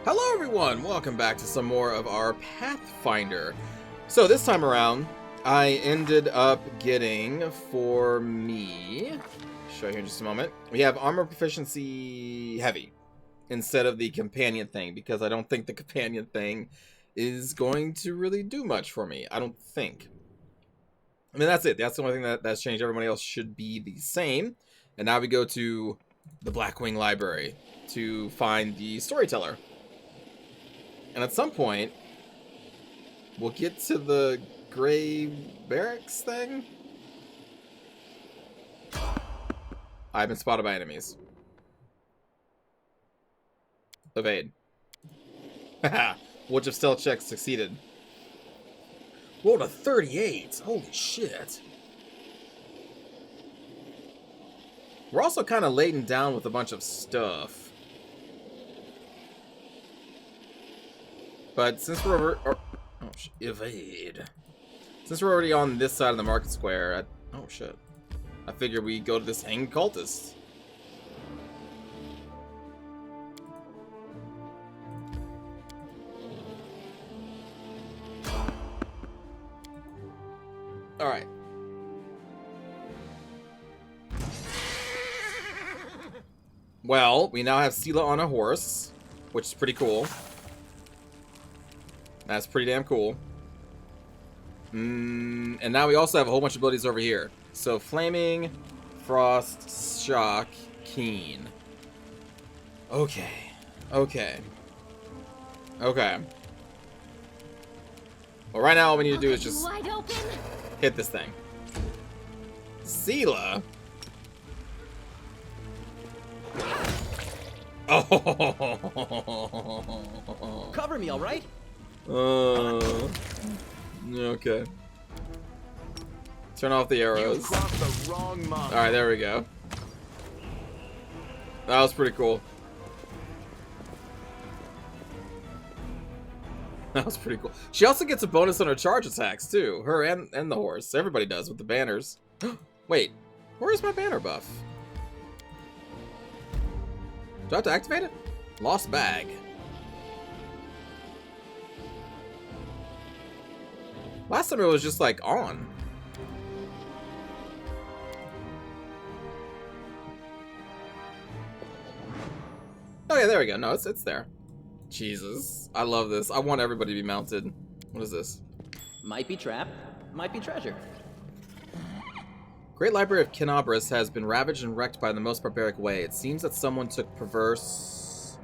Hello everyone, welcome back to some more of our Pathfinder. So this time around, I ended up getting, for me, show you here in just a moment, we have armor proficiency heavy instead of the companion thing, because I don't think the companion thing is going to really do much for me. I don't think. I mean, that's it. That's the only thing that's changed. Everybody else should be the same. And now we go to the Blackwing Library to find the Storyteller. And at some point, we'll get to the Gray Barracks thing. I've been spotted by enemies. Evade. Haha. Witch of Stealth check succeeded. Rolled a 38. Holy shit. We're also kind of laden down with a bunch of stuff. But since we're over... evade. Since we're already on this side of the market square, oh shit. I figure we go to this hanged cultist. Alright. Well, we now have Sela on a horse, which is pretty cool. That's pretty damn cool. And now we also have a whole bunch of abilities over here. So, Flaming, Frost, Shock, Keen. Okay. Okay. Okay. Well, right now all we need to do is just hit this thing. Sela? Oh. Cover me, all right? Okay. Turn off the arrows. Alright, there we go. That was pretty cool. That was pretty cool. She also gets a bonus on her charge attacks, too. Her and the horse. Everybody does with the banners. Wait, where's my banner buff? Do I have to activate it? Lost bag. Last time it was just like on. Oh yeah, there we go. No, it's there. Jesus, I love this. I want everybody to be mounted. What is this? Might be trap, might be treasure. Great Library of Kenabris has been ravaged and wrecked by the most barbaric way. It seems that someone took perverse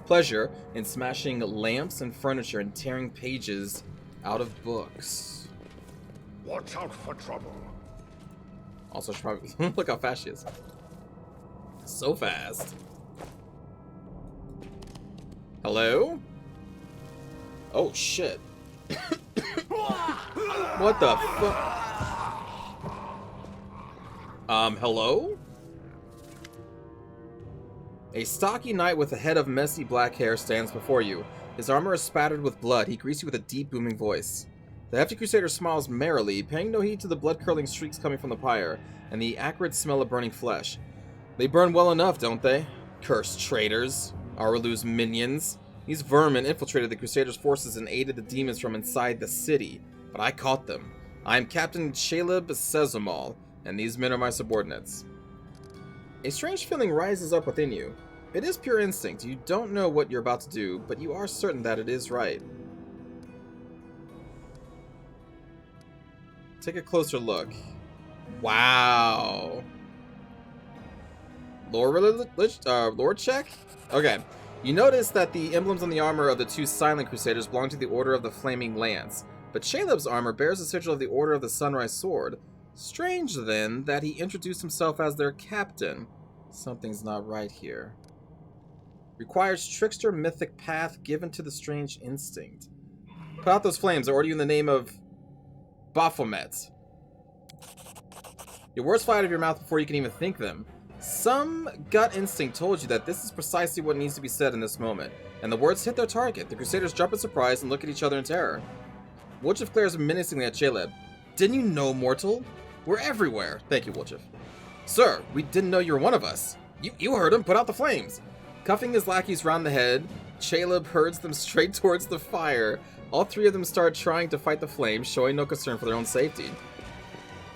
pleasure in smashing lamps and furniture and tearing pages out of books. Watch out for trouble. Also, she probably look how fast she is. So fast. Hello? Oh shit. What the fuck? Hello? A stocky knight with a head of messy black hair stands before you. His armor is spattered with blood. He greets you with a deep, booming voice. The hefty crusader smiles merrily, paying no heed to the blood-curdling streaks coming from the pyre, and the acrid smell of burning flesh. They burn well enough, don't they? Cursed traitors. Arulu's minions. These vermin infiltrated the crusaders' forces and aided the demons from inside the city, but I caught them. I am Captain Caleb Sezumal, and these men are my subordinates. A strange feeling rises up within you. It is pure instinct. You don't know what you're about to do, but you are certain that it is right. Take a closer look. Wow. Lord check? Okay. You notice that the emblems on the armor of the two silent crusaders belong to the Order of the Flaming Lance, but Caleb's armor bears the sigil of the Order of the Sunrise Sword. Strange, then, that he introduced himself as their captain. Something's not right here. Requires trickster mythic path given to the strange instinct. Put out those flames, or order you in the name of Baphomet. Your words fly out of your mouth before you can even think them. Some gut instinct told you that this is precisely what needs to be said in this moment, and the words hit their target. The crusaders jump in surprise and look at each other in terror. Wolchif glares menacingly at Caleb. Didn't you know, mortal? We're everywhere. Thank you, Wolchif. Sir, we didn't know you were one of us. You heard him. Put out the flames. Cuffing his lackeys round the head, Caleb herds them straight towards the fire. All three of them start trying to fight the flames, showing no concern for their own safety.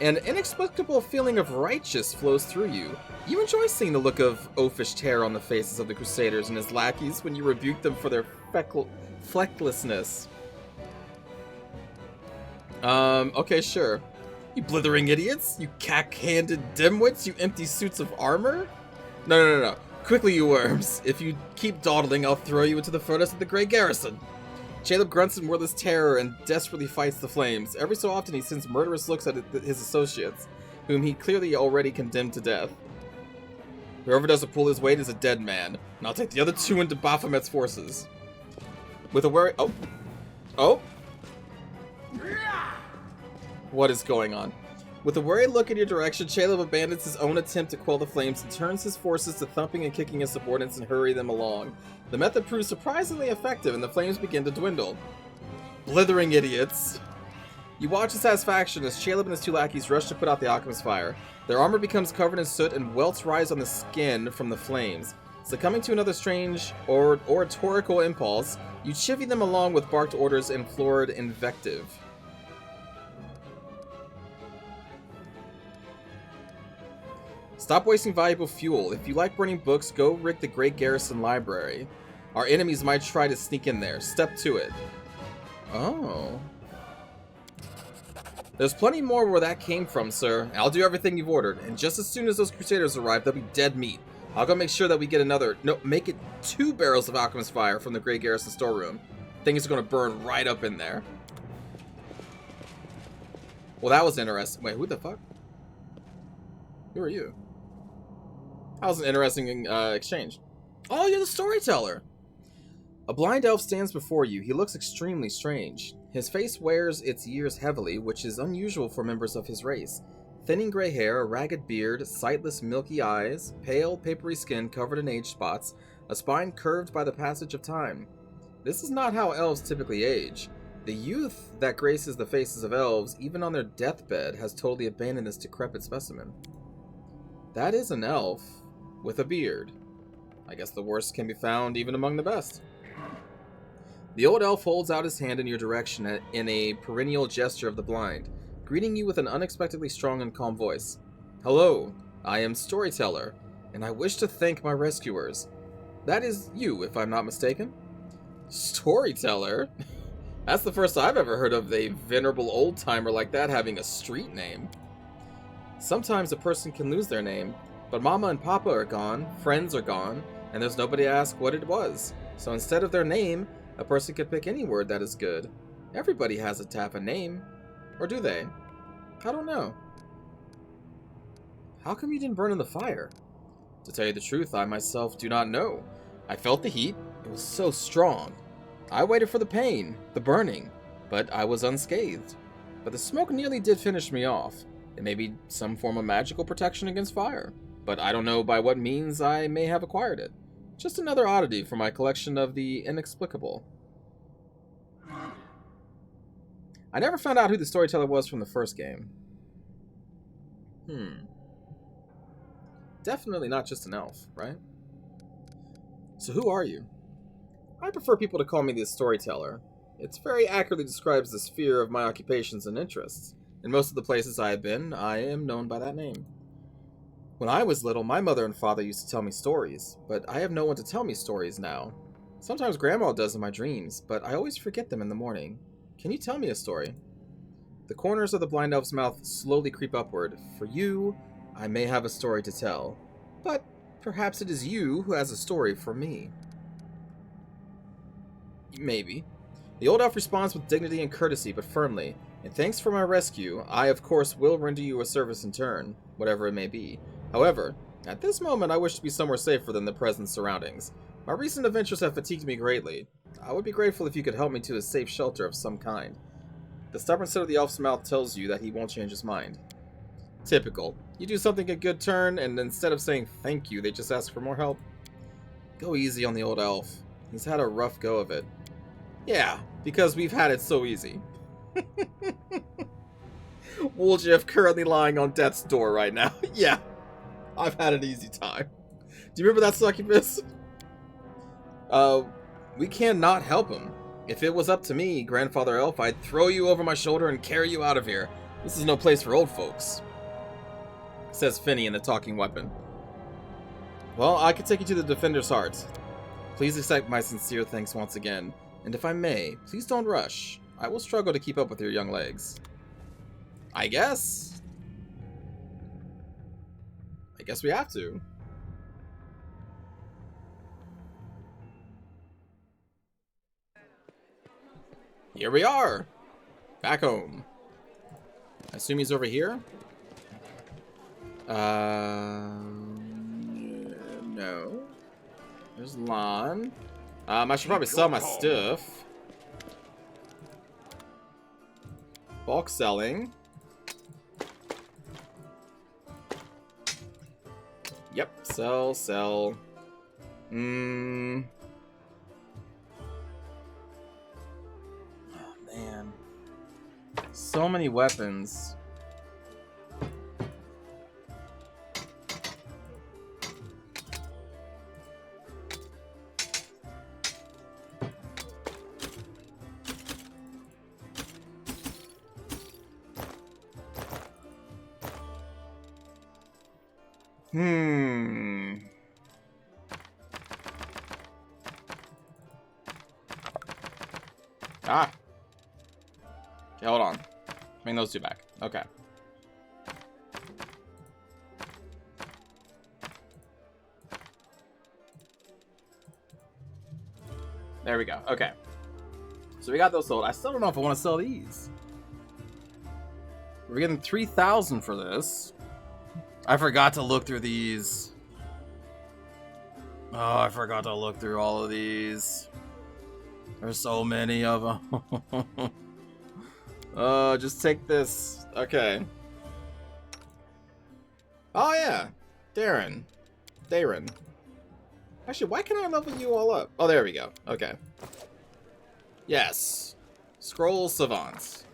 An inexplicable feeling of righteous flows through you. You enjoy seeing the look of oafish terror on the faces of the Crusaders and his lackeys when you rebuke them for their flecklessness. Okay, sure. You blithering idiots! You cack-handed dimwits! You empty suits of armor! No. Quickly, you worms! If you keep dawdling, I'll throw you into the furnace of the Grey Garrison! Caleb grunts in wordless terror and desperately fights the flames. Every so often he sends murderous looks at his associates, whom he clearly already condemned to death. Whoever doesn't pull his weight is a dead man, and I'll take the other two into Baphomet's forces. With a wary... Oh! What is going on? With a worried look in your direction, Caleb abandons his own attempt to quell the flames and turns his forces to thumping and kicking his subordinates and hurry them along. The method proves surprisingly effective, and the flames begin to dwindle. Blithering idiots! You watch in satisfaction as Caleb and his two lackeys rush to put out the alchemist's fire. Their armor becomes covered in soot and welts rise on the skin from the flames. Succumbing to another strange oratorical impulse, you chivvy them along with barked orders and florid invective. Stop wasting valuable fuel. If you like burning books, go rig the Great Garrison Library. Our enemies might try to sneak in there. Step to it. Oh. There's plenty more where that came from, sir. I'll do everything you've ordered, and just as soon as those Crusaders arrive, they'll be dead meat. I'll go make sure that we get make it 2 barrels of alchemist fire from the Great Garrison storeroom. Things are going to burn right up in there. Well, that was interesting. Wait, who the fuck? Who are you? That was an interesting exchange. Oh, you're the Storyteller! A blind elf stands before you. He looks extremely strange. His face wears its years heavily, which is unusual for members of his race. Thinning gray hair, a ragged beard, sightless milky eyes, pale, papery skin covered in age spots, a spine curved by the passage of time. This is not how elves typically age. The youth that graces the faces of elves, even on their deathbed, has totally abandoned this decrepit specimen. That is an elf with a beard. I guess the worst can be found even among the best. The old elf holds out his hand in your direction in a perennial gesture of the blind, greeting you with an unexpectedly strong and calm voice. Hello, I am Storyteller, and I wish to thank my rescuers. That is you, if I'm not mistaken. Storyteller? That's the first I've ever heard of a venerable old-timer like that having a street name. Sometimes a person can lose their name, but Mama and Papa are gone, friends are gone, and there's nobody to ask what it was. So instead of their name, a person could pick any word that is good. Everybody has to have a name. Or do they? I don't know. How come you didn't burn in the fire? To tell you the truth, I myself do not know. I felt the heat. It was so strong. I waited for the pain, the burning, but I was unscathed. But the smoke nearly did finish me off. It may be some form of magical protection against fire, but I don't know by what means I may have acquired it. Just another oddity from my collection of the inexplicable. I never found out who the Storyteller was from the first game. Definitely not just an elf, right? So who are you? I prefer people to call me the Storyteller. It very accurately describes the sphere of my occupations and interests. In most of the places I have been, I am known by that name. When I was little, my mother and father used to tell me stories, but I have no one to tell me stories now. Sometimes Grandma does in my dreams, but I always forget them in the morning. Can you tell me a story? The corners of the blind elf's mouth slowly creep upward. For you, I may have a story to tell, but perhaps it is you who has a story for me. Maybe. The old elf responds with dignity and courtesy, but firmly. And thanks for my rescue, I of course will render you a service in turn, whatever it may be. However, at this moment I wish to be somewhere safer than the present surroundings. My recent adventures have fatigued me greatly. I would be grateful if you could help me to a safe shelter of some kind. The stubborn set of the elf's mouth tells you that he won't change his mind. Typical. You do something a good turn, and instead of saying thank you, they just ask for more help. Go easy on the old elf. He's had a rough go of it. Yeah, because we've had it so easy. Wooljeff currently lying on death's door right now. Yeah, I've had an easy time. Do you remember that succubus? We cannot help him. If it was up to me, Grandfather Elf, I'd throw you over my shoulder and carry you out of here. This is no place for old folks, says Finney in the talking weapon. Well, I could take you to the Defender's Heart. Please accept my sincere thanks once again. And if I may, please don't rush. I will struggle to keep up with your young legs. I guess we have to. Here we are. Back home. I assume he's over here? No. There's Lon. I should probably sell my stuff. Bulk selling. Yep, sell. Oh, man. So many weapons. Ah. Okay, hold on. Bring those two back. Okay. There we go. Okay. So we got those sold. I still don't know if I want to sell these. We're getting 3,000 for this. I forgot to look through these. Oh, I forgot to look through all of these. There's so many of them. Oh, just take this. Okay. Oh, yeah. Darren. Actually, why can't I level you all up? Oh, there we go. Okay. Yes. Scroll Savants.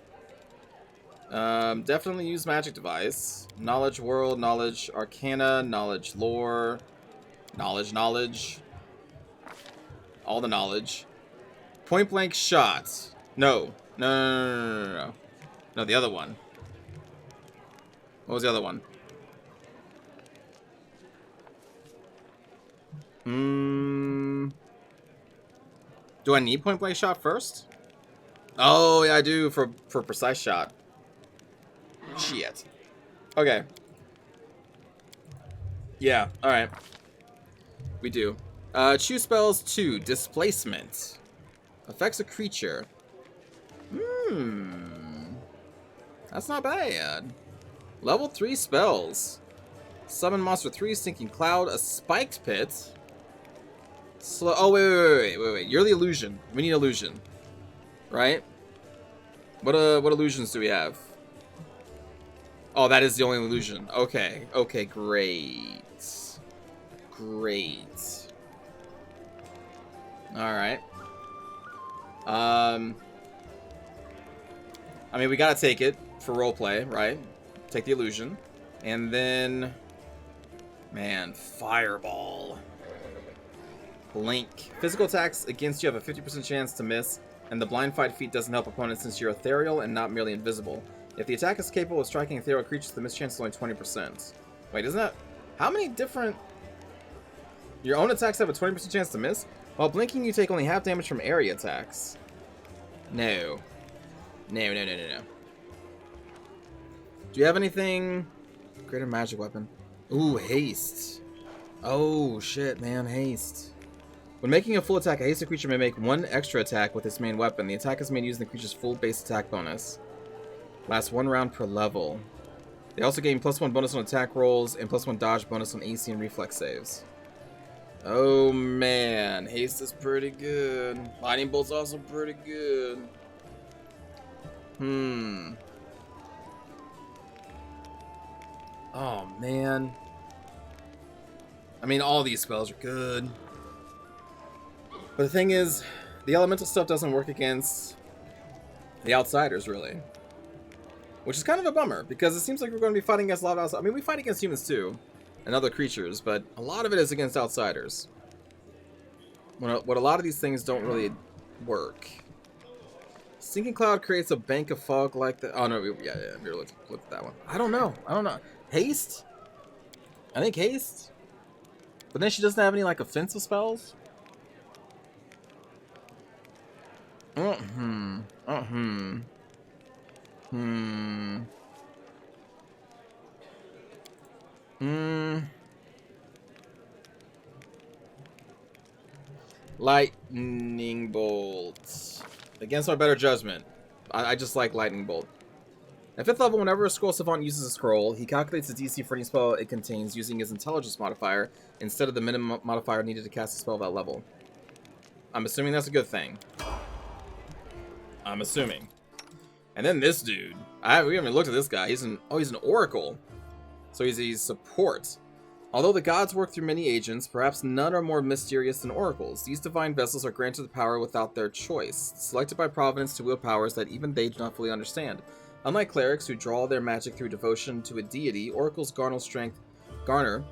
Definitely use Magic Device. Knowledge World, Knowledge Arcana, Knowledge Lore, Knowledge. All the knowledge. Point Blank Shots. No, the other one. What was the other one? Do I need Point Blank Shot first? Oh, yeah, I do for Precise Shot. Shit. Okay. Yeah, alright. We do. Choose spells 2. Displacement. Affects a creature. That's not bad. Level 3 spells. Summon monster 3, Sinking Cloud, a Spiked Pit. Oh, wait. You're the illusion. We need illusion. Right? What illusions do we have? Oh, that is the only illusion. Okay, great. Alright. I mean, we gotta take it for roleplay, right? Take the illusion. And then... Man, Fireball. Blink. Physical attacks against you have a 50% chance to miss, and the Blind Fight feat doesn't help opponents since you're ethereal and not merely invisible. If the attack is capable of striking ethereal creatures, the miss chance is only 20%. Wait, isn't that... How many different... Your own attacks have a 20% chance to miss? While blinking, you take only half damage from area attacks. No. No. Do you have anything? Greater magic weapon. Ooh, haste. Oh, shit, man, haste. When making a full attack, a hasted creature may make one extra attack with its main weapon. The attack is made using the creature's full base attack bonus. Lasts 1 round per level. They also gain +1 bonus on attack rolls and +1 dodge bonus on AC and reflex saves. Oh, man. Haste is pretty good. Lightning Bolt's also pretty good. Oh, man. I mean, all these spells are good. But the thing is, the elemental stuff doesn't work against the outsiders, really. Which is kind of a bummer, because it seems like we're going to be fighting against a lot of outsiders. I mean, we fight against humans, too. And other creatures, but a lot of it is against outsiders. What a lot of these things don't really work. Sinking cloud creates a bank of fog like that. Oh no, yeah, we look at that one. I don't know. Haste? I think haste. But then she doesn't have any like offensive spells. Lightning bolt. Against my better judgment, I just like lightning bolt. At 5th level, whenever a scroll savant uses a scroll, he calculates the DC for any spell it contains using his intelligence modifier instead of the minimum modifier needed to cast a spell at that level. I'm assuming that's a good thing. I'm assuming. And then this dude. We haven't looked at this guy. He's an oracle. So he's support. Although the gods work through many agents, perhaps none are more mysterious than oracles. These divine vessels are granted the power without their choice, selected by Providence to wield powers that even they do not fully understand. Unlike clerics who draw their magic through devotion to a deity, oracles garner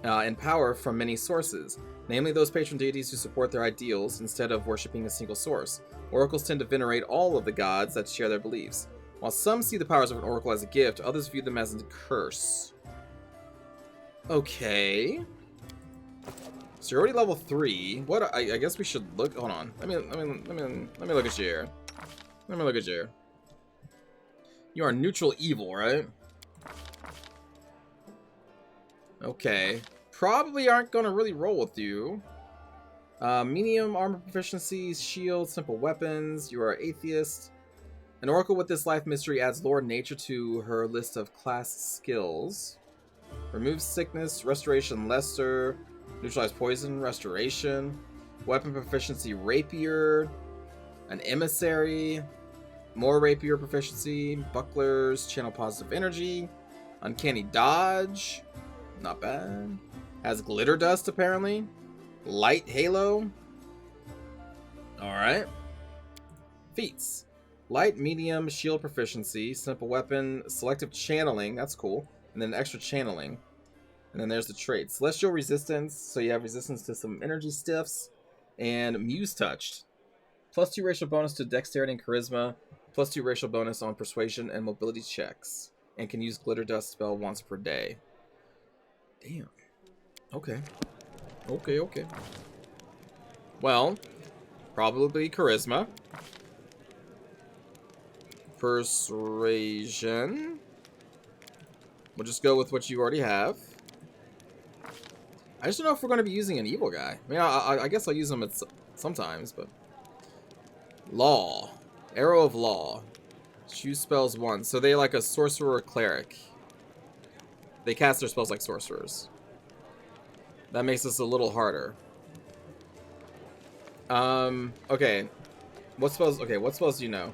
and power from many sources, namely those patron deities who support their ideals instead of worshipping a single source. Oracles tend to venerate all of the gods that share their beliefs. While some see the powers of an oracle as a gift, others view them as a curse. Okay. So you're already level 3. What? I guess we should look. Hold on. Let me look at you here. Let me look at you. You are neutral evil, right? Okay. Probably aren't gonna really roll with you. Medium armor proficiency, shield, simple weapons. You are atheist. An oracle with this life mystery adds lore and nature to her list of class skills. Removes sickness, restoration, lesser, neutralize poison, restoration, weapon proficiency, rapier, an emissary, more rapier proficiency, bucklers, channel positive energy, uncanny dodge, not bad. Has glitter dust apparently, light halo. All right. Feats: light, medium, shield proficiency, simple weapon, selective channeling. That's cool. And then extra channeling. And then there's the trait. Celestial resistance, so you have resistance to some energy stiffs. And Muse Touched. +2 racial bonus to dexterity and charisma. +2 racial bonus on persuasion and mobility checks. And can use glitter dust spell once per day. Damn. Okay. Okay. Well, probably charisma. Persuasion. We'll just go with what you already have. I just don't know if we're going to be using an evil guy. I mean, I guess I'll use him sometimes, but... Law. Arrow of Law. Choose spells once. So they like a sorcerer or cleric. They cast their spells like sorcerers. That makes this a little harder. Okay. What spells do you know?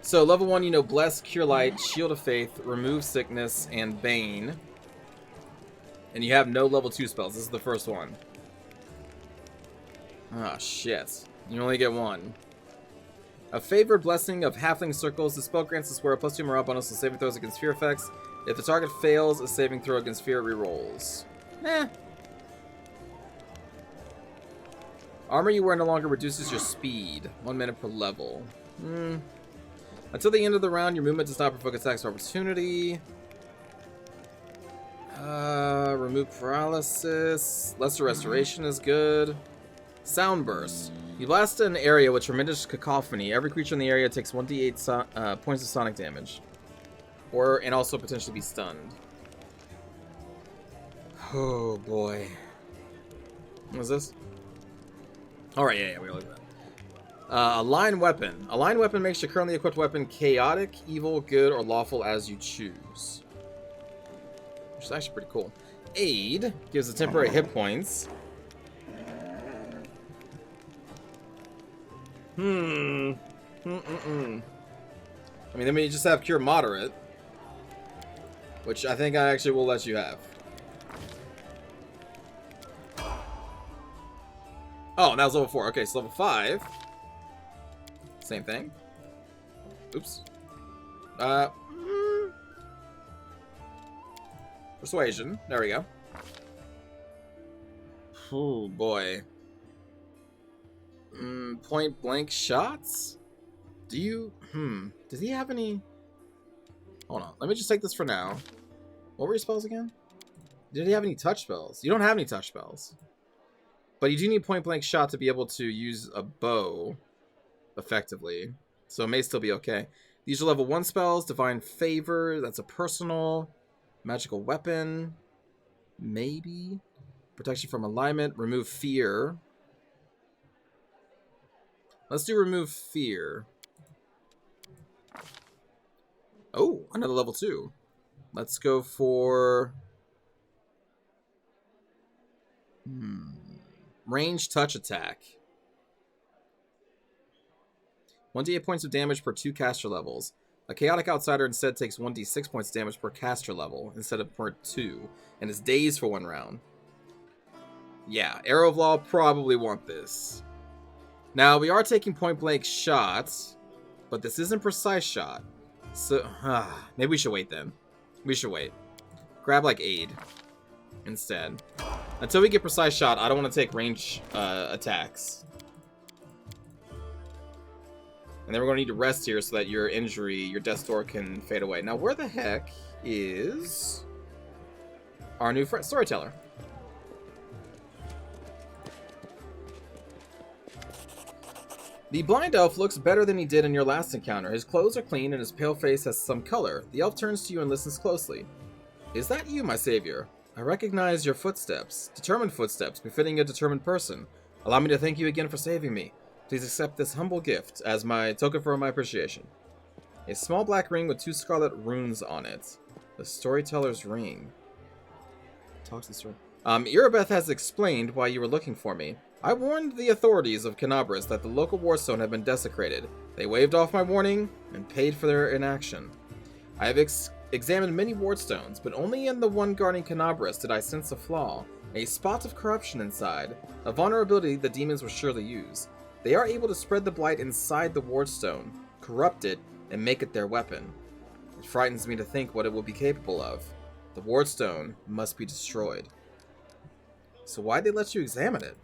So, level 1, you know Bless, Cure Light, Shield of Faith, Remove Sickness, and Bane. And you have no level 2 spells. This is the first one. Ah, shit. You only get one. A Favored Blessing of Halfling Circles. The spell grants the square a +2 morale bonus to saving throws against fear effects. If the target fails a saving throw against fear, rerolls. Armor you wear no longer reduces your speed. 1 minute per level. Until the end of the round, your movement does not provoke attacks of opportunity. Remove paralysis. Lesser restoration is good. Sound burst. You blast an area with tremendous cacophony. Every creature in the area takes 1d8 points of sonic damage. And also potentially be stunned. Oh boy. What is this? Alright, yeah, we look at that. A line weapon. A line weapon makes your currently equipped weapon chaotic, evil, good, or lawful as you choose. Which is actually pretty cool. Aid gives a temporary hit points. I mean, then we just have cure moderate. Which I think I actually will let you have. Oh, that was level 4. Okay, so level 5. Same thing. Oops. Persuasion. There we go. Oh boy. Point blank shots? Do you... Does he have any... Hold on. Let me just take this for now. What were your spells again? Did he have any touch spells? You don't have any touch spells. But you do need point blank shot to be able to use a bow effectively. So it may still be okay. These are level 1 spells. Divine Favor. That's a personal. Magical Weapon. Maybe. Protection from Alignment. Remove Fear. Let's do Remove Fear. Oh, another level 2. Let's go for... Range Touch Attack. 1d8 points of damage per 2 caster levels. A Chaotic Outsider instead takes 1d6 points of damage per caster level instead of per 2, and is dazed for 1 round. Yeah, Arrow of Law probably want this. Now, we are taking point blank shots, but this isn't precise shot. So, maybe we should wait then. We should wait. Grab, like, aid instead. Until we get precise shot, I don't want to take range attacks. And then we're going to need to rest here so that your injury, your death store can fade away. Now, where the heck is our new friend, Storyteller? The blind elf looks better than he did in your last encounter. His clothes are clean and his pale face has some color. The elf turns to you and listens closely. Is that you, my savior? I recognize your footsteps. Determined footsteps, befitting a determined person. Allow me to thank you again for saving me. Please accept this humble gift as my token for my appreciation. A small black ring with 2 scarlet runes on it. The Storyteller's ring. Talk to the story. Irabeth has explained why you were looking for me. I warned the authorities of Canabras that the local warstone had been desecrated. They waved off my warning and paid for their inaction. I have examined many wardstones, but only in the one guarding Canabras did I sense a flaw, a spot of corruption inside, a vulnerability the demons will surely use. They are able to spread the blight inside the wardstone, corrupt it, and make it their weapon. It frightens me to think what it will be capable of. The wardstone must be destroyed. So why'd they let you examine it?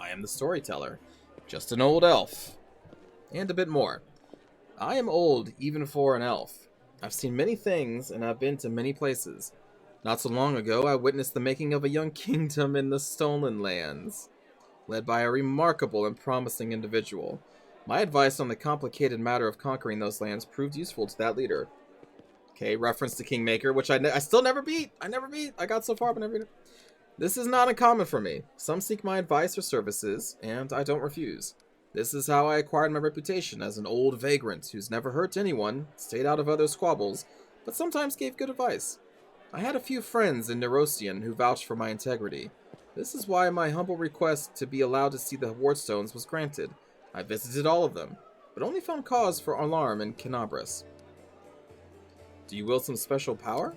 I am the Storyteller, just an old elf, and a bit more. I am old even for an elf. I've seen many things and I've been to many places. Not so long ago, I witnessed the making of a young kingdom in the Stolen Lands, led by a remarkable and promising individual. My advice on the complicated matter of conquering those lands proved useful to that leader. Okay, reference to Kingmaker, which I still never beat. I got so far, but never beat it. This is not uncommon for me. Some seek my advice or services, and I don't refuse. This is how I acquired my reputation as an old vagrant who's never hurt anyone, stayed out of other squabbles, but sometimes gave good advice. I had a few friends in Nerosian who vouched for my integrity. This is why my humble request to be allowed to see the wardstones was granted. I visited all of them, but only found cause for alarm in Canabras. Do you will some special power?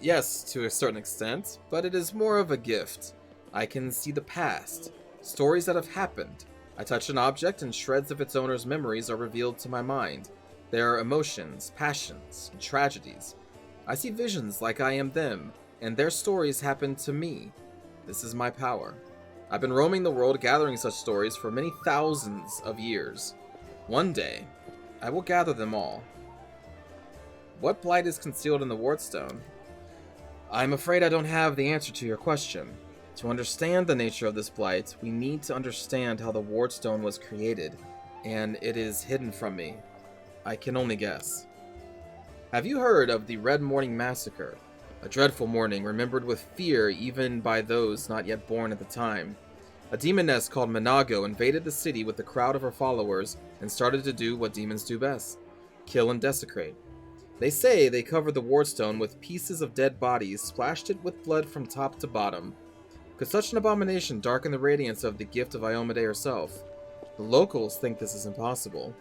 Yes, to a certain extent, but it is more of a gift. I can see the past, stories that have happened. I touch an object and shreds of its owner's memories are revealed to my mind. There are emotions, passions, and tragedies. I see visions like I am them, and their stories happen to me. This is my power. I've been roaming the world gathering such stories for many thousands of years. One day, I will gather them all. What blight is concealed in the wardstone? I'm afraid I don't have the answer to your question. To understand the nature of this blight, we need to understand how the wardstone was created, and it is hidden from me. I can only guess. Have you heard of the Red Morning Massacre? A dreadful morning remembered with fear even by those not yet born at the time. A demoness called Minago invaded the city with a crowd of her followers and started to do what demons do best: kill and desecrate. They say they covered the wardstone with pieces of dead bodies, splashed it with blood from top to bottom. Could such an abomination darken the radiance of the gift of Iomade herself? The locals think this is impossible,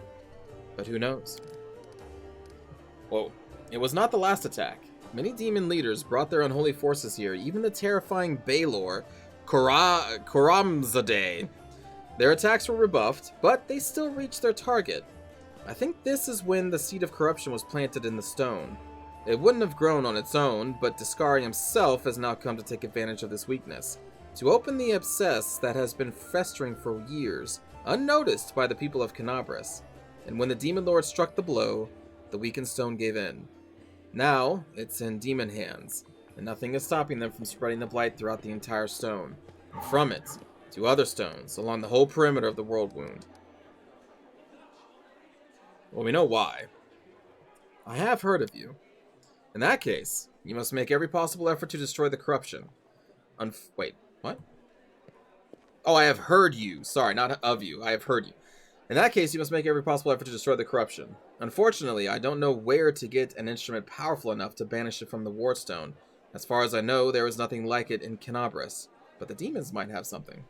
but who knows? Whoa. It was not the last attack. Many demon leaders brought their unholy forces here, even the terrifying Baelor, Koramzadeh. Their attacks were rebuffed, but they still reached their target. I think this is when the seed of corruption was planted in the stone. It wouldn't have grown on its own, but Discari himself has now come to take advantage of this weakness, to open the abscess that has been festering for years, unnoticed by the people of Canabras. And when the Demon Lord struck the blow, the weakened stone gave in. Now, it's in demon hands, and nothing is stopping them from spreading the blight throughout the entire stone, and from it, to other stones, along the whole perimeter of the world wound. Well, we know why. I have heard of you. In that case, you must make every possible effort to destroy the corruption. Wait, what? Oh, I have heard you. Sorry, not of you. I have heard you. In that case, you must make every possible effort to destroy the corruption. Unfortunately, I don't know where to get an instrument powerful enough to banish it from the Wardstone. As far as I know, there is nothing like it in Canabras, but the demons might have something.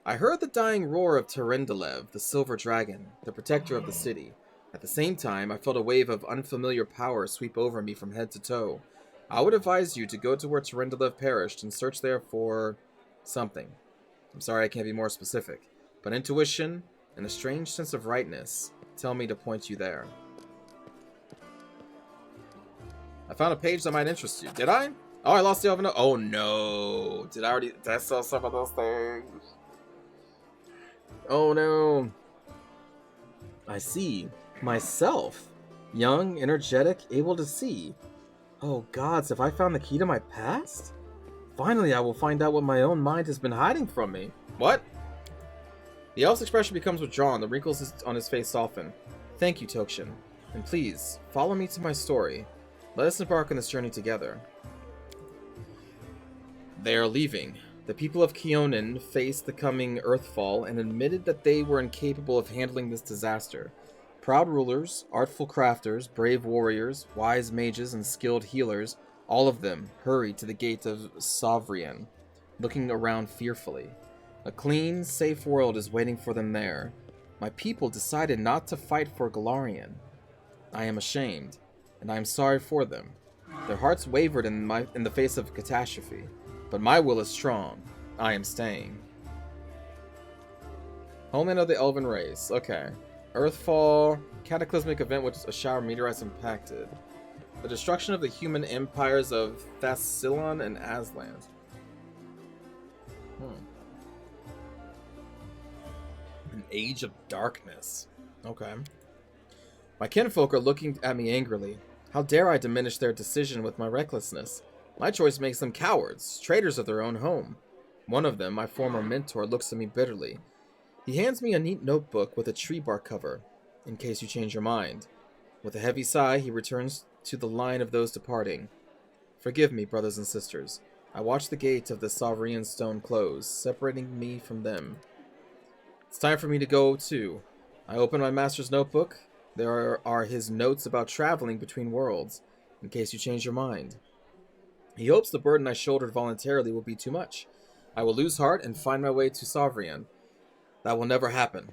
I heard the dying roar of Terendelev, the Silver Dragon, the protector of the city. At the same time, I felt a wave of unfamiliar power sweep over me from head to toe. I would advise you to go to where Terendelev perished and search there for something. I'm sorry I can't be more specific, but intuition and a strange sense of rightness tell me to point you there. I found a page that might interest you. Did I? Oh, I lost the Elven. Oh no! Did I sell some of those things? Oh no! I see. Myself. Young, energetic, able to see. Oh gods, have I found the key to my past? Finally, I will find out what my own mind has been hiding from me. What? The elf's expression becomes withdrawn. The wrinkles on his face soften. Thank you, Tokshin. And please, follow me to my story. Let us embark on this journey together. They are leaving. The people of Keonan faced the coming earthfall and admitted that they were incapable of handling this disaster. Proud rulers, artful crafters, brave warriors, wise mages, and skilled healers, all of them hurried to the gate of Sovrian, looking around fearfully. A clean, safe world is waiting for them there. My people decided not to fight for Galarian. I am ashamed, and I am sorry for them. Their hearts wavered in the face of catastrophe, but my will is strong. I am staying. Homeland of the Elven Race. Okay. Earthfall, cataclysmic event which a shower of meteorites impacted. The destruction of the human empires of Thassilon and Aslan. An age of darkness. Okay. My kinfolk are looking at me angrily. How dare I diminish their decision with my recklessness? My choice makes them cowards, traitors of their own home. One of them, my former mentor, looks at me bitterly. He hands me a neat notebook with a tree bark cover, in case you change your mind. With a heavy sigh, he returns to the line of those departing. Forgive me, brothers and sisters. I watch the gate of the Sovrian stone close, separating me from them. It's time for me to go, too. I open my master's notebook. There are his notes about traveling between worlds, in case you change your mind. He hopes the burden I shouldered voluntarily will be too much. I will lose heart and find my way to Sovrian. That will never happen.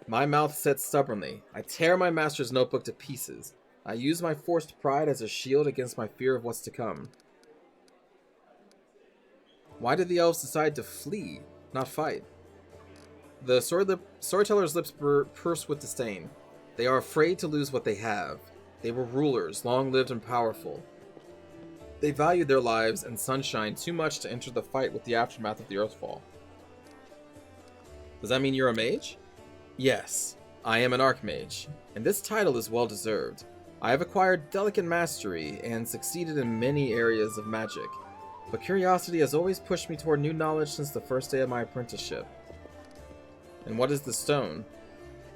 My mouth sets stubbornly. I tear my master's notebook to pieces. I use my forced pride as a shield against my fear of what's to come. Why did the elves decide to flee, not fight? The storyteller's lips purse with disdain. They are afraid to lose what they have. They were rulers, long-lived and powerful. They valued their lives and sunshine too much to enter the fight with the aftermath of the Earthfall. Does that mean you're a mage? Yes, I am an archmage, and this title is well deserved. I have acquired delicate mastery and succeeded in many areas of magic, but curiosity has always pushed me toward new knowledge since the first day of my apprenticeship. And what is the stone?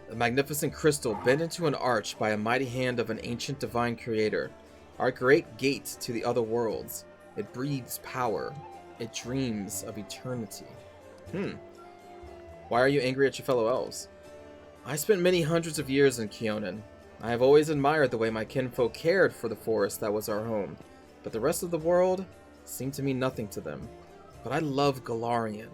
A magnificent crystal bent into an arch by a mighty hand of an ancient divine creator. Our great gate to the other worlds. It breathes power. It dreams of eternity. Why are you angry at your fellow elves? I spent many hundreds of years in Keonan. I have always admired the way my kinfolk cared for the forest that was our home, but the rest of the world seemed to mean nothing to them. But I love Galarian.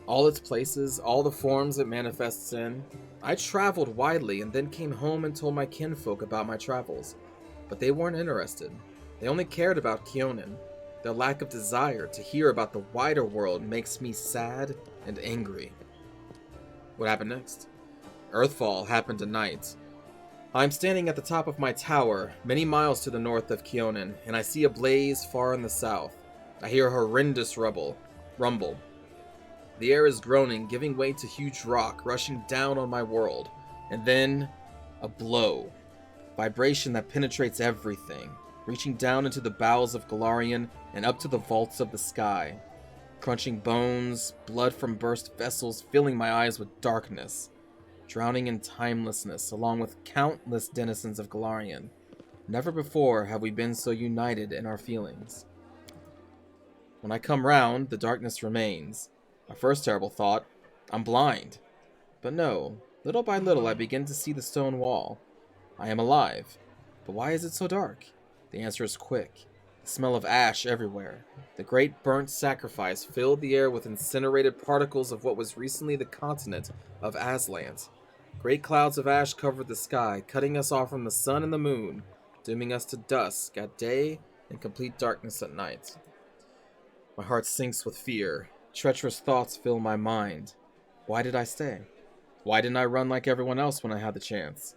All its places, all the forms it manifests in. I traveled widely and then came home and told my kinfolk about my travels. But they weren't interested. They only cared about Keonan. Their lack of desire to hear about the wider world makes me sad and angry. What happened next? Earthfall happened tonight. I'm standing at the top of my tower, many miles to the north of Kionin, and I see a blaze far in the south. I hear a horrendous rumble. The air is groaning, giving way to huge rock rushing down on my world. And then, a blow. Vibration that penetrates everything, reaching down into the bowels of Golarion and up to the vaults of the sky. Crunching bones, blood from burst vessels filling my eyes with darkness. Drowning in timelessness, along with countless denizens of Golarion. Never before have we been so united in our feelings. When I come round, the darkness remains. My first terrible thought, I'm blind. But no, little by little I begin to see the stone wall. I am alive. But why is it so dark? The answer is quick. The smell of ash everywhere. The great burnt sacrifice filled the air with incinerated particles of what was recently the continent of Aslant. Great clouds of ash covered the sky, cutting us off from the sun and the moon, dooming us to dusk at day and complete darkness at night. My heart sinks with fear. Treacherous thoughts fill my mind. Why did I stay? Why didn't I run like everyone else when I had the chance?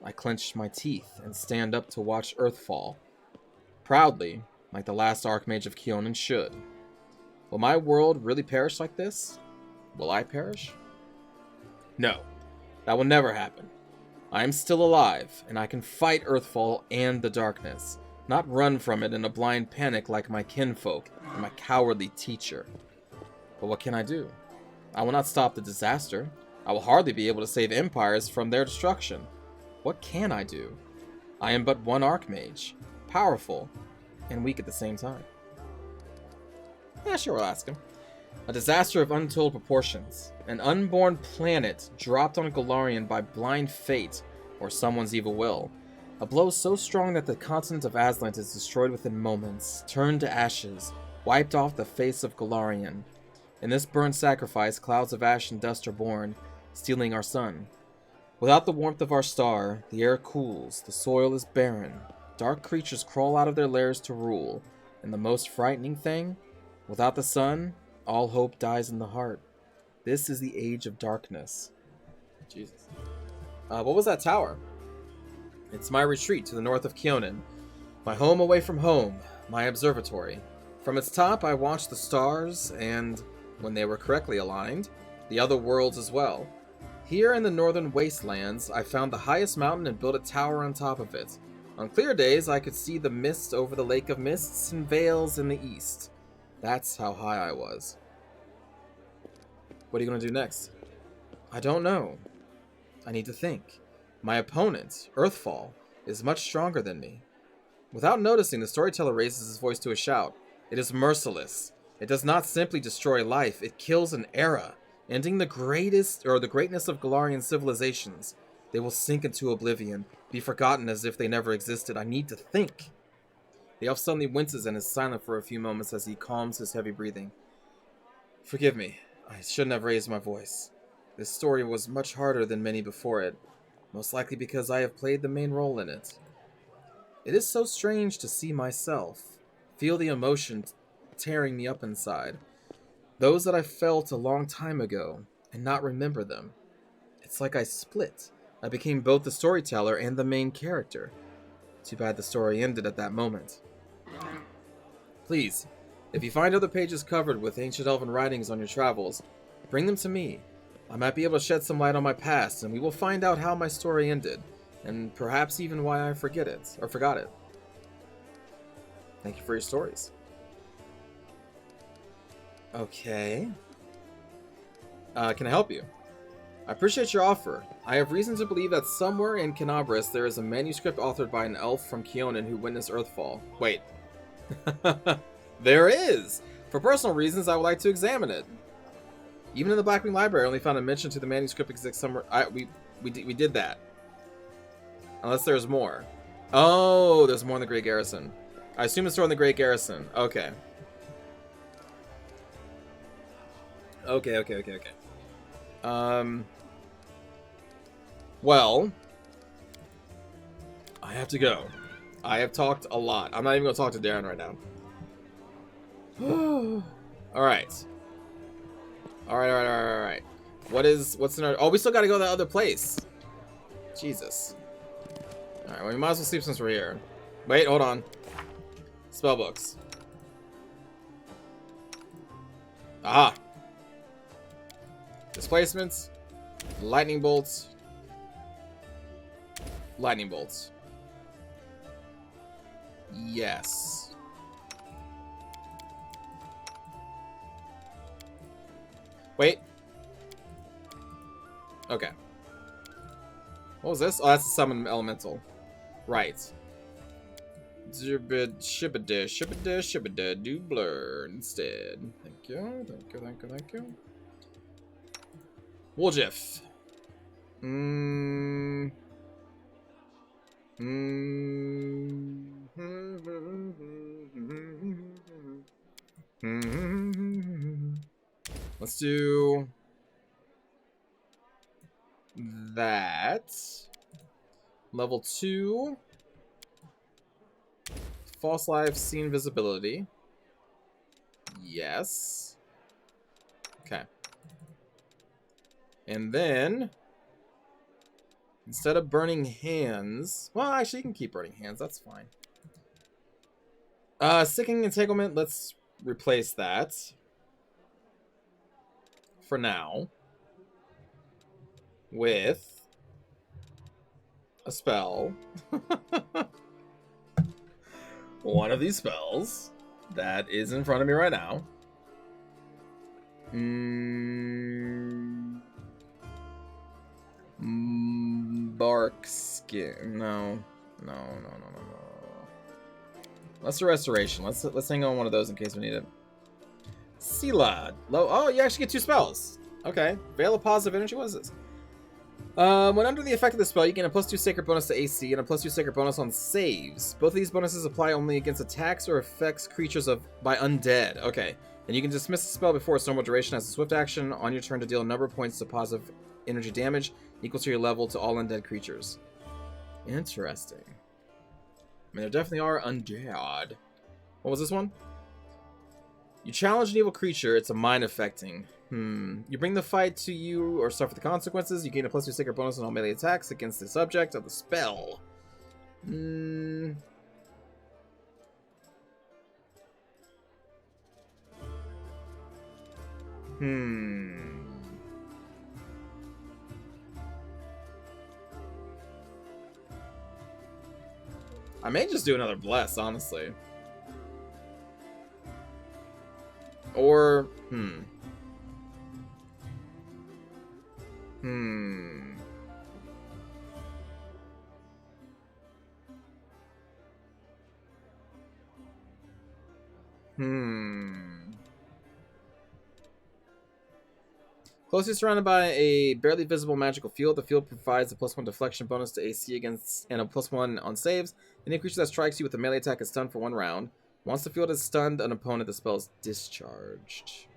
I clench my teeth and stand up to watch earthfall. Proudly, like the last Archmage of Kionin should. Will my world really perish like this? Will I perish? No, that will never happen. I am still alive, and I can fight earthfall and the darkness, not run from it in a blind panic like my kinfolk and my cowardly teacher. But what can I do? I will not stop the disaster. I will hardly be able to save empires from their destruction. What can I do? I am but one Archmage, powerful and weak at the same time. Yeah, sure, we'll ask him. A disaster of untold proportions. An unborn planet dropped on Golarion by blind fate or someone's evil will. A blow so strong that the continent of Aslant is destroyed within moments, turned to ashes, wiped off the face of Golarion. In this burnt sacrifice, clouds of ash and dust are born, stealing our sun. Without the warmth of our star, the air cools, the soil is barren, dark creatures crawl out of their lairs to rule, and the most frightening thing, without the sun, all hope dies in the heart. This is the age of darkness. Jesus. What was that tower? It's my retreat to the north of Kionin, my home away from home, my observatory. From its top, I watched the stars and, when they were correctly aligned, the other worlds as well. Here in the northern wastelands, I found the highest mountain and built a tower on top of it. On clear days, I could see the mist over the Lake of Mists and Veils in the east. That's how high I was. What are you going to do next? I don't know. I need to think. My opponent, Earthfall, is much stronger than me. Without noticing, the storyteller raises his voice to a shout. It is merciless. It does not simply destroy life, it kills an era, ending the greatness of Golarian civilizations. They will sink into oblivion, be forgotten as if they never existed. I need to think. The elf suddenly winces and is silent for a few moments as he calms his heavy breathing. Forgive me, I shouldn't have raised my voice. This story was much harder than many before it, most likely because I have played the main role in it. It is so strange to see myself, feel the emotion tearing me up inside. Those that I felt a long time ago, and not remember them. It's like I split. I became both the storyteller and the main character. Too bad the story ended at that moment. Please, if you find other pages covered with ancient elven writings on your travels, bring them to me. I might be able to shed some light on my past, and we will find out how my story ended, and perhaps even why I forgot it. Thank you for your stories. Okay. Can I help you? I appreciate your offer. I have reason to believe that somewhere in Canabris there is a manuscript authored by an elf from Kionin who witnessed Earthfall. Wait. There is! For personal reasons, I would like to examine it. Even in the Blackwing Library, I only found a mention to the manuscript exists somewhere. We did that. Unless there's more. Oh, there's more in the Great Garrison. I assume it's stored in the Great Garrison. Okay. Okay. Well, I have to go. I have talked a lot. I'm not even going to talk to Darren right now. Alright. Alright. What's in our... Oh, we still got to go to that other place. Jesus. Alright, well, we might as well sleep since we're here. Wait, hold on. Spellbooks. Aha! Displacements. Lightning bolts. Lightning bolts. Yes. Wait. Okay. What was this? Oh, that's the summon elemental. Right. Shibada, do blur instead. Thank you, thank you, thank you, thank you. Woljif. Let's do that. Level 2. False life, scene visibility. Yes. Okay. And then, instead of burning hands, well, actually, you can keep burning hands. That's fine. Sticking entanglement. Let's replace that for now with a spell. One of these spells that is in front of me right now. Bark skin. No. Let's do restoration. Let's hang on one of those in case we need it. Sealad. Low. Oh, you actually get 2 spells. Okay. Veil of positive energy. What is this? When under the effect of the spell, you gain a +2 sacred bonus to AC and a +2 sacred bonus on saves. Both of these bonuses apply only against attacks or affects creatures by undead. Okay. And you can dismiss the spell before its normal duration as a swift action on your turn to deal a number of points of positive energy damage equal to your level to all undead creatures. Interesting. I mean, there definitely are undead. What was this one? You challenge an evil creature. It's a mind affecting. You bring the fight to you or suffer the consequences. You gain a +2 sacred bonus on all melee attacks against the subject of the spell. I may just do another bless, honestly. Or, Closely surrounded by a barely visible magical field, the field provides a +1 deflection bonus to AC against and a +1 on saves. Any creature that strikes you with a melee attack is stunned for 1 round. Once the field has stunned an opponent, the spell is discharged.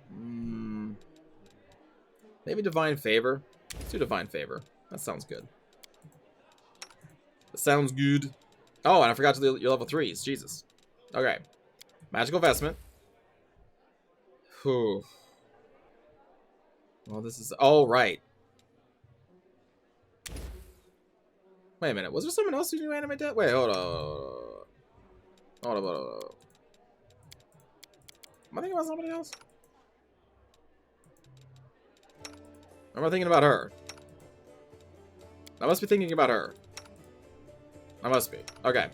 Maybe Divine Favor. Let's do Divine Favor. That sounds good. That sounds good. Oh, and I forgot to do your level 3s. Jesus. Okay. Magical Vestment. Whew. Well, this is... Oh, right. Wait a minute. Was there someone else who knew animate that? Wait, hold on. Hold on. Am I thinking about somebody else? Or am I thinking about her? I must be thinking about her. I must be. Okay.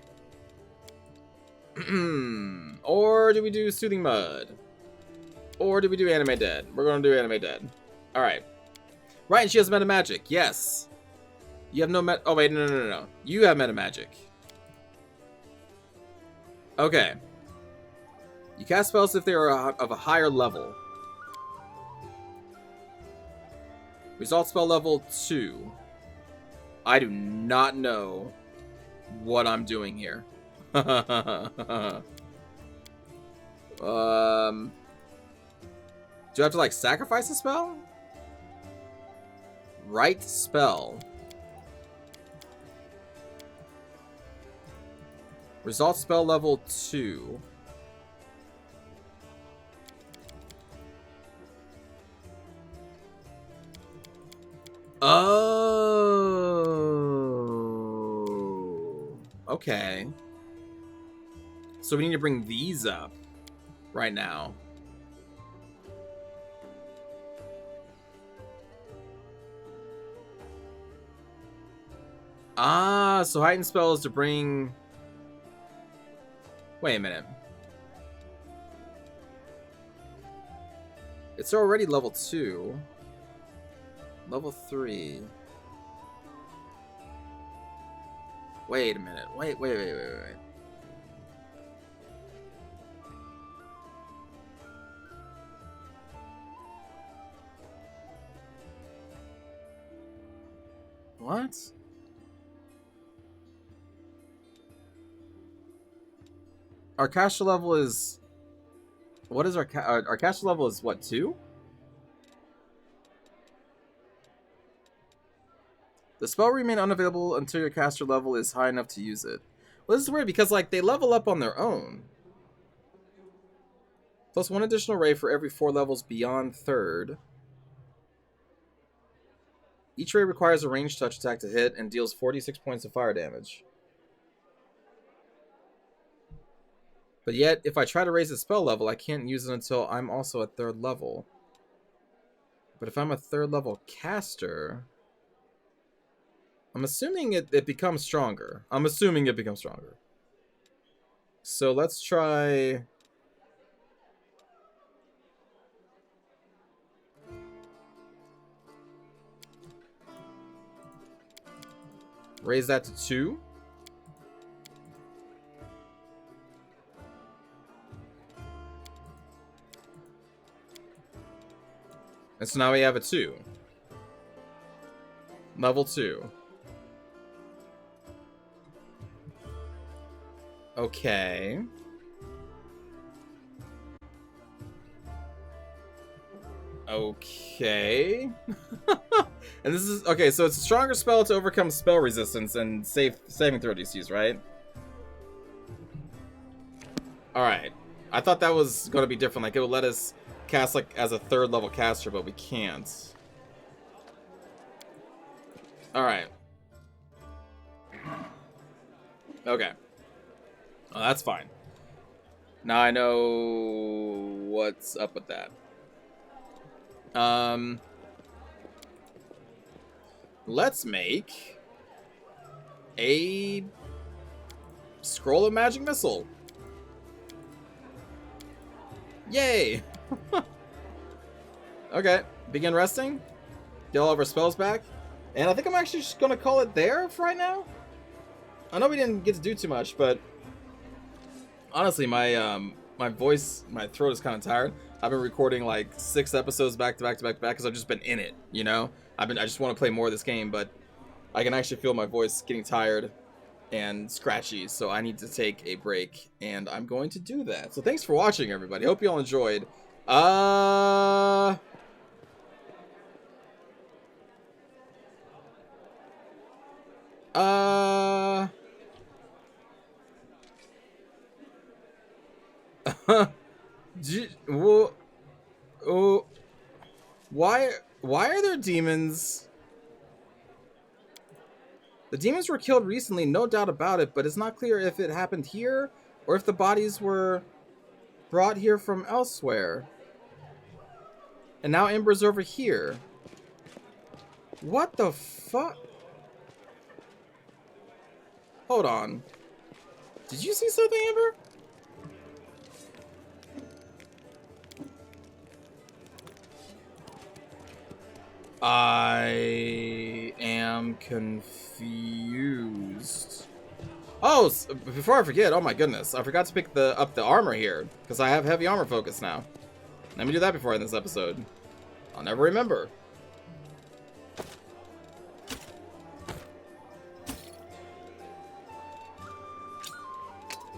Or do we do Soothing Mud? Or do we do Anime Dead? We're going to do Anime Dead. Alright. Right, and she has Meta Magic. Yes. You have no Oh, wait, no. You have Meta Magic. Okay. You cast spells if they are of a higher level. Result spell level 2. I do not know what I'm doing here. Do I have to, like, sacrifice a spell? Right spell. Result spell level 2. Oh. Okay. So we need to bring these up right now. Ah, so heightened spell is to bring... Wait a minute. It's already level 2. Level 3. Wait a minute. Wait. What? Our caster level is... What is our caster level is what, 2? The spell will remain unavailable until your caster level is high enough to use it. Well, this is weird because, like, they level up on their own. Plus 1 additional ray for every 4 levels beyond 3rd. Each ray requires a ranged touch attack to hit and deals 46 points of fire damage. But yet, if I try to raise the spell level, I can't use it until I'm also at 3rd level. But if I'm a 3rd level caster... I'm assuming it becomes stronger. So let's try... Raise that to 2. And so now we have a 2. Level 2. Okay. Okay. And this is... Okay, so it's a stronger spell to overcome spell resistance and saving throw DCs, right? Alright. I thought that was going to be different. Like, it would let us cast, like, as a 3rd level caster, but we can't. Alright. Okay. Oh, that's fine. Now I know what's up with that. Let's make a Scroll of Magic Missile. Yay! Okay, begin resting. Get all of our spells back. And I think I'm actually just gonna call it there for right now. I know we didn't get to do too much, but honestly, my voice, my throat is kind of tired. I've been recording like 6 episodes back to back because I've just been in it, you know? I just want to play more of this game, but I can actually feel my voice getting tired and scratchy, so I need to take a break, and I'm going to do that. So thanks for watching, everybody. Hope you all enjoyed. Why are there demons? The demons were killed recently, no doubt about it, but it's not clear if it happened here or if the bodies were brought here from elsewhere. And now Ember's over here. What the fuck? Hold on. Did you see something, Ember? I am confused. Oh, before I forget, oh my goodness, I forgot to pick up the armor here because I have heavy armor focus now. Let me do that before I end this episode. I'll never remember.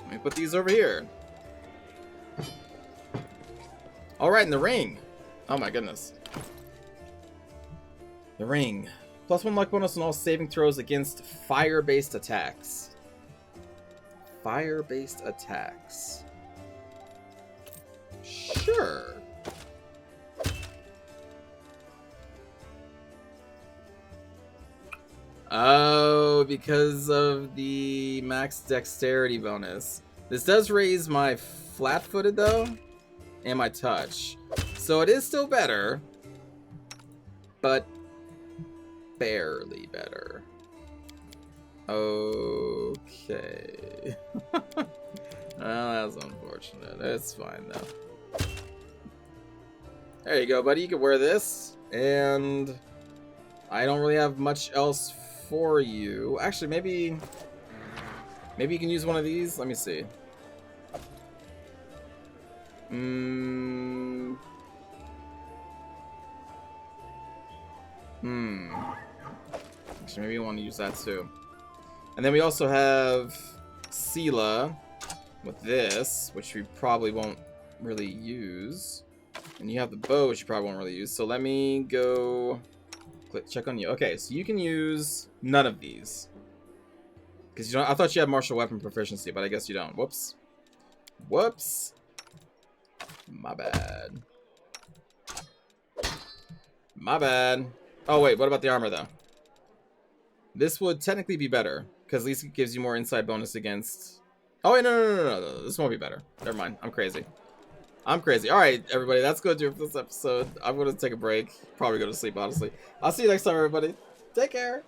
Let me put these over here. All right, in the ring. Oh my goodness. The ring. +1 luck bonus on all saving throws against fire-based attacks. Fire-based attacks. Sure. Oh. though, because of the max dexterity bonus. This does raise my flat-footed, though, and my touch. So it is still better, but barely better. Okay. Well, that's unfortunate. It's fine, though. There you go, buddy. You can wear this, and I don't really have much else for you. Actually, maybe you can use one of these. Let me see. Actually, maybe you want to use that too. And then we also have Sela with this, which we probably won't really use. And you have the bow, which you probably won't really use. So let me go check on you. Okay, so you can use none of these. Because you don't, I thought you had martial weapon proficiency, but I guess you don't. Whoops. Whoops. My bad. My bad. Oh, wait, what about the armor, though? This would technically be better, because at least it gives you more inside bonus against... Oh, wait, no. This won't be better. Never mind. I'm crazy. I'm crazy. All right, everybody, that's going to do it for this episode. I'm going to take a break. Probably go to sleep, honestly. I'll see you next time, everybody. Take care.